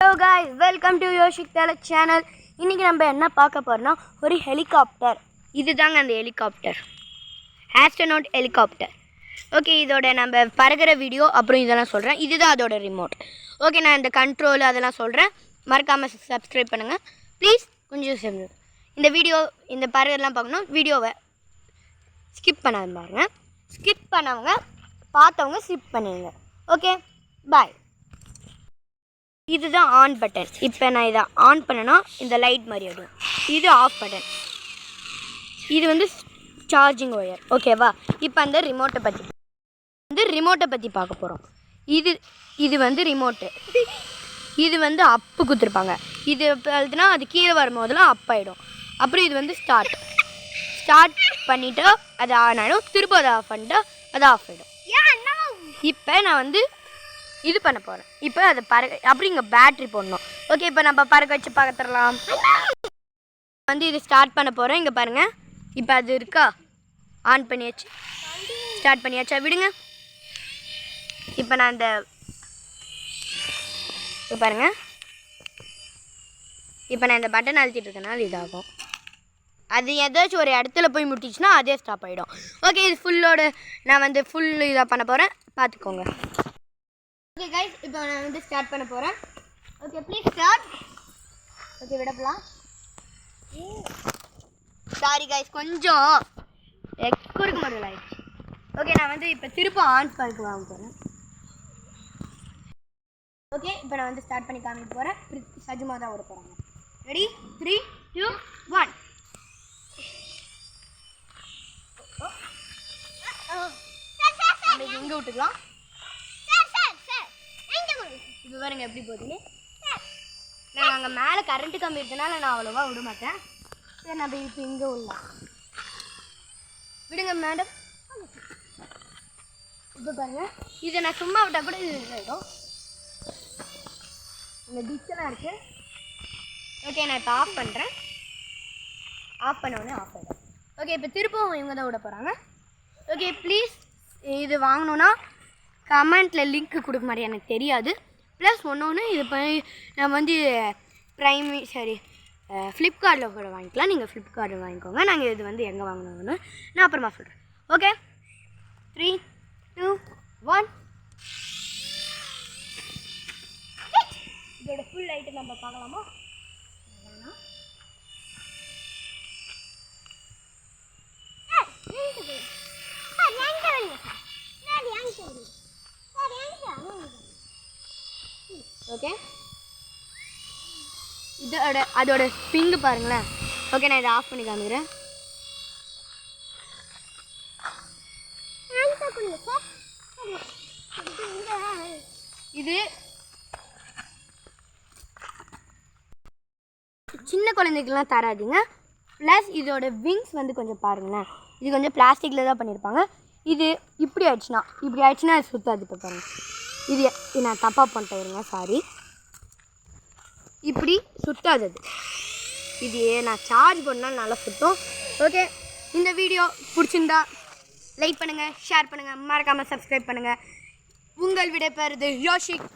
Hello guys, welcome to Yoshik Tala channel. இன்னைக்கு நம்ம என்ன பார்க்க போறோம்னா ஒரு ஹெலிகாப்டர். இதுதாங்க அந்த ஹெலிகாப்டர். Astronaut helicopter. ஓகே, இதோட நம்ம பறக்கிற வீடியோ அப்புறம் இதெல்லாம் சொல்றேன். இதுதான் அதோட ரிமோட். ஓகே, நான் இந்த கண்ட்ரோல் அதெல்லாம் சொல்றேன். மறக்காம சப்ஸ்கிரைப் பண்ணுங்க. ப்ளீஸ் கொஞ்சம் இந்த வீடியோ இந்த பறவைலாம் பார்க்கணும். வீடியோவை ஸ்கிப் பண்ணாத பாருங்க. ஸ்கிப் பண்ணவங்க பார்த்தவங்க ஸ்கிப் பண்ணிடுங்க. ஓகே, பாய். இதுதான் ஆன் பட்டன். இப்போ நான் இதை ஆன் பண்ணனா இந்த லைட் மாதிரி ஆகிடும். இது ஆஃப் பட்டன். இது வந்து சார்ஜிங் ஒயர். ஓகேவா? இப்போ அந்த ரிமோட்டை பற்றி பார்க்க போகிறோம். இது வந்து ரிமோட்டு. இது வந்து அப்பு குத்துருப்பாங்க. இது எழுதுனா அது கீழே வரும்போதெல்லாம் அப் ஆகிடும். அப்புறம் இது வந்து ஸ்டார்ட் பண்ணிவிட்டு அது ஆன் ஆகிடும். திரும்ப அதை ஆஃப் பண்ணிட்டா அது ஆஃப் ஆகிடும். இப்போ நான் வந்து இது பண்ண போகிறேன். இப்போ அதை அப்படி இங்கே பேட்ரி போடணும். ஓகே, இப்போ நம்ம பறக்க வச்சு பார்த்துடலாம். வந்து இது ஸ்டார்ட் பண்ண போகிறேன். இங்கே பாருங்கள், இப்போ அது இருக்கா, ஆன் பண்ணியாச்சு, ஸ்டார்ட் பண்ணியாச்சா, விடுங்க. இப்போ நான் இப்போ பாருங்கள், இப்போ நான் இந்த பட்டன் அழுத்திட்டு இருக்கேனால இதாகும். அது ஏதாச்சும் ஒரு இடத்துல போய் முட்டிச்சுன்னா அதே ஸ்டாப் ஆகிடும். ஓகே, இது நான் வந்து ஃபுல் இதாக பண்ண போகிறேன், பார்த்துக்கோங்க. ஓகே கைஸ், இப்போ நான் வந்து ஸ்டார்ட் பண்ண போகிறேன். Okay, please start. ஓகே, விடப்பலாம். சாரி கைஸ், கொஞ்சம் கொடுக்க முடியல ஆயிடுச்சு. ஓகே, நான் வந்து இப்போ திரும்ப ஆன் பண்ணி வாங்க போகிறேன். ஓகே, இப்போ நான் வந்து ஸ்டார்ட் பண்ணி காமிக்க போகிறேன். சஜமாக தான் விட போகிறாங்க. ரெடி? 3, 2, 1. நம்ம இங்கே விட்டுக்கலாம். இப்போ பாருங்க எப்படி போகுதுன்னு. நான் அங்கே மேலே கரண்ட்டு கம்பி இருக்கனால நான் அவ்வளோவா விட மாட்டேன். சரி, நம்ம இப்போ இங்கே விடலாம். விடுங்க மேடம். இப்போ பாருங்க, இதை நான் சும்மா விட்டால் கூட இது ஆகிடும். இந்த டிச்செல்லாம் இருக்குது. ஓகே, நான் இப்போ ஆஃப் பண்ணுறேன். ஆஃப் பண்ண உடனே ஆஃப் ஆகிடும். ஓகே, இப்போ திருப்பவும் இவங்க தான் விட போகிறாங்க. ஓகே, ப்ளீஸ் இது வாங்கணுன்னா கமெண்ட்டில் லிங்க் கொடுக்க மாதிரி எனக்கு தெரியாது. ப்ளஸ் ஒன்று இது நம்ம வந்து ஃப்ளிப்கார்ட்டில் கூட வாங்கிக்கலாம். நீங்கள் ஃப்ளிப்கார்ட்டில் வாங்கிக்கோங்க. நாங்கள் இது வந்து எங்கே வாங்கினோன்னு நான் அப்புறமா சொல்கிறேன். ஓகே, 3, 2, 1. இதோட ஃபுல் லைட்டு நம்ம பார்க்கலாமா? ஓகே, அதோட ஸ்பிங்கு பாருங்களேன். ஓகே, நான் இதை ஆஃப் பண்ணி காமிக்கிறேன். இது சின்ன குழந்தைக்கெல்லாம் தராதிங்க. ப்ளஸ் இதோட விங்ஸ் வந்து கொஞ்சம் பாருங்களேன். இது கொஞ்சம் பிளாஸ்டிக்கில் தான் பண்ணியிருப்பாங்க. இது இப்படி ஆயிடுச்சுன்னா அது சுத்தாது. இப்போ பாருங்கள், இது நான் தப்பாக பண்ணிட்டேன், இருங்க, சாரி. இப்படி சுத்தாது. இது நான் சார்ஜ் பண்ணால் நல்லா சுத்தம். ஓகே, இந்த வீடியோ பிடிச்சிருந்தா லைக் பண்ணுங்கள், ஷேர் பண்ணுங்கள், மறக்காமல் சப்ஸ்கிரைப் பண்ணுங்கள். உங்கள் விடைபெறுவது யோஷிக்.